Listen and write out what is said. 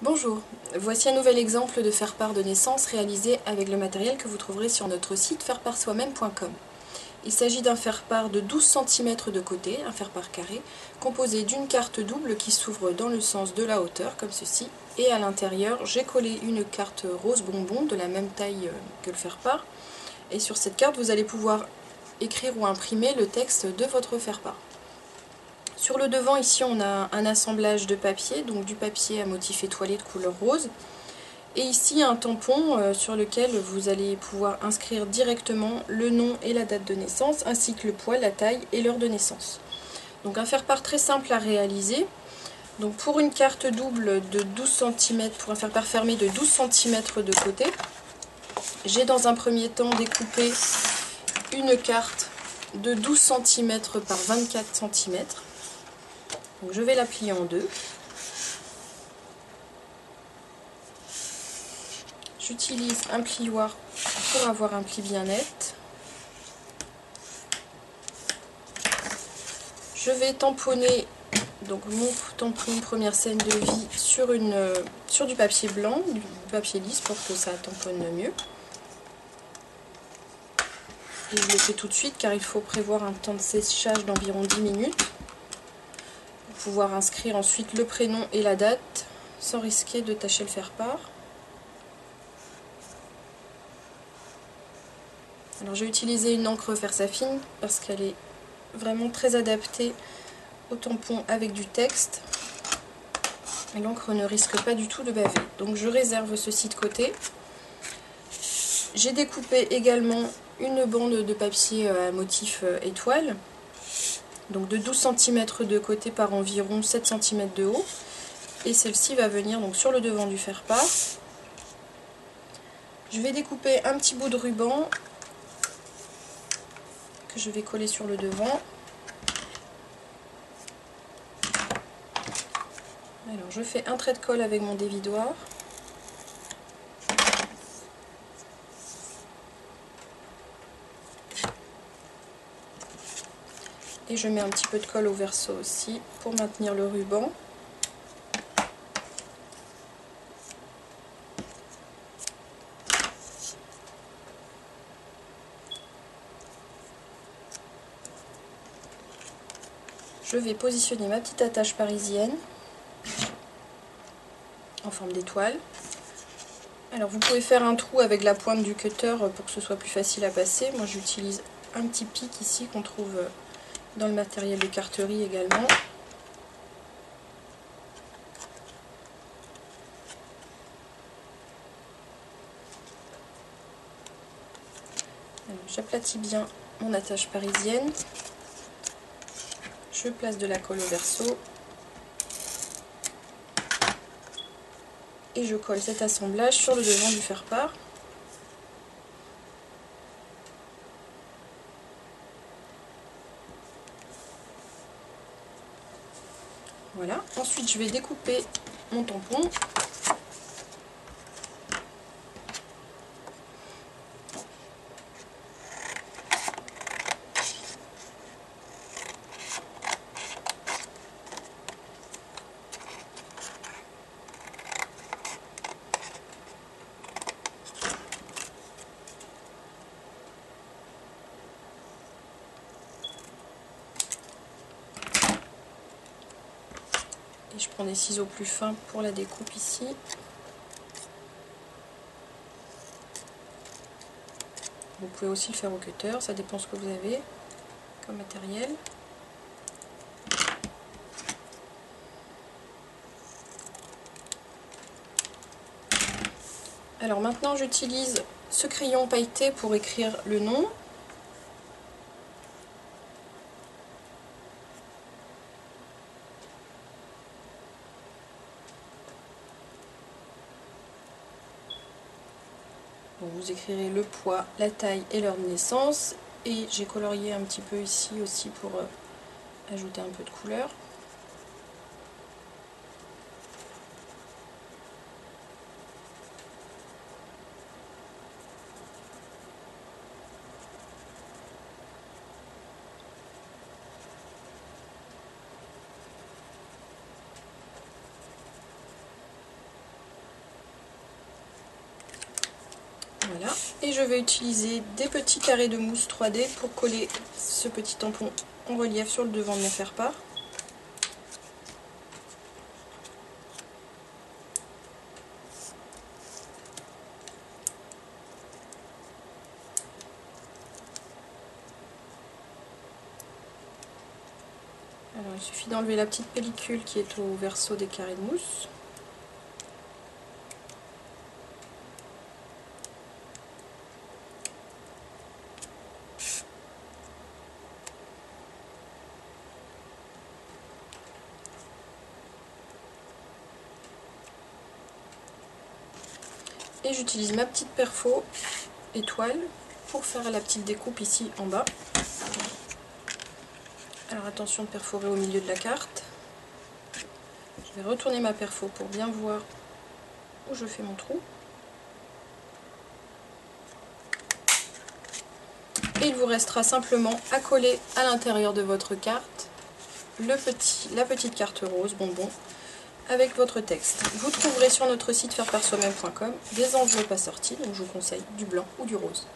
Bonjour, voici un nouvel exemple de faire-part de naissance réalisé avec le matériel que vous trouverez sur notre site faireparsoi-même.com. Il s'agit d'un faire-part de 12 cm de côté, un faire-part carré, composé d'une carte double qui s'ouvre dans le sens de la hauteur, comme ceci, et à l'intérieur j'ai collé une carte rose bonbon de la même taille que le faire-part, et sur cette carte vous allez pouvoir écrire ou imprimer le texte de votre faire-part. Sur le devant, ici, on a un assemblage de papier, donc du papier à motif étoilé de couleur rose. Et ici, un tampon sur lequel vous allez pouvoir inscrire directement le nom et la date de naissance, ainsi que le poids, la taille et l'heure de naissance. Donc un faire-part très simple à réaliser. Donc pour une carte double de 12 cm, pour un faire-part fermé de 12 cm de côté, j'ai dans un premier temps découpé une carte de 12 cm par 24 cm. Donc je vais la plier en deux. J'utilise un plioir pour avoir un pli bien net. Je vais tamponner donc mon tampon première scène de vie sur du papier blanc, du papier lisse pour que ça tamponne mieux. Et je le fais tout de suite car il faut prévoir un temps de séchage d'environ 10 minutes pour pouvoir inscrire ensuite le prénom et la date sans risquer de tacher le faire-part. Alors j'ai utilisé une encre Versafine parce qu'elle est vraiment très adaptée au tampon avec du texte. L'encre ne risque pas du tout de baver. Donc je réserve ceci de côté. J'ai découpé également une bande de papier à motif étoile, donc de 12 cm de côté par environ 7 cm de haut. Et celle-ci va venir donc sur le devant du faire-part. Je vais découper un petit bout de ruban que je vais coller sur le devant. Alors je fais un trait de colle avec mon dévidoir. Et je mets un petit peu de colle au verso aussi pour maintenir le ruban. Je vais positionner ma petite attache parisienne en forme d'étoile. Alors vous pouvez faire un trou avec la pointe du cutter pour que ce soit plus facile à passer. Moi j'utilise un petit pic ici qu'on trouve dans le matériel de carterie également. J'aplatis bien mon attache parisienne. Je place de la colle au verso. Et je colle cet assemblage sur le devant du faire-part. Voilà. Ensuite je vais découper mon tampon. Et je prends des ciseaux plus fins pour la découpe ici. Vous pouvez aussi le faire au cutter, ça dépend ce que vous avez comme matériel. Alors maintenant j'utilise ce crayon pailleté pour écrire le nom. Donc vous écrirez le poids, la taille et l'heure de naissance. Et j'ai colorié un petit peu ici aussi pour ajouter un peu de couleur. Voilà, et je vais utiliser des petits carrés de mousse 3D pour coller ce petit tampon en relief sur le devant de mon faire-part. Alors il suffit d'enlever la petite pellicule qui est au verso des carrés de mousse. Et j'utilise ma petite perfo étoile pour faire la petite découpe ici en bas. Alors attention de perforer au milieu de la carte. Je vais retourner ma perfo pour bien voir où je fais mon trou. Et il vous restera simplement à coller à l'intérieur de votre carte la petite carte rose bonbon avec votre texte. Vous trouverez sur notre site faireparsoi-même.com des enveloppes assorties, donc je vous conseille du blanc ou du rose.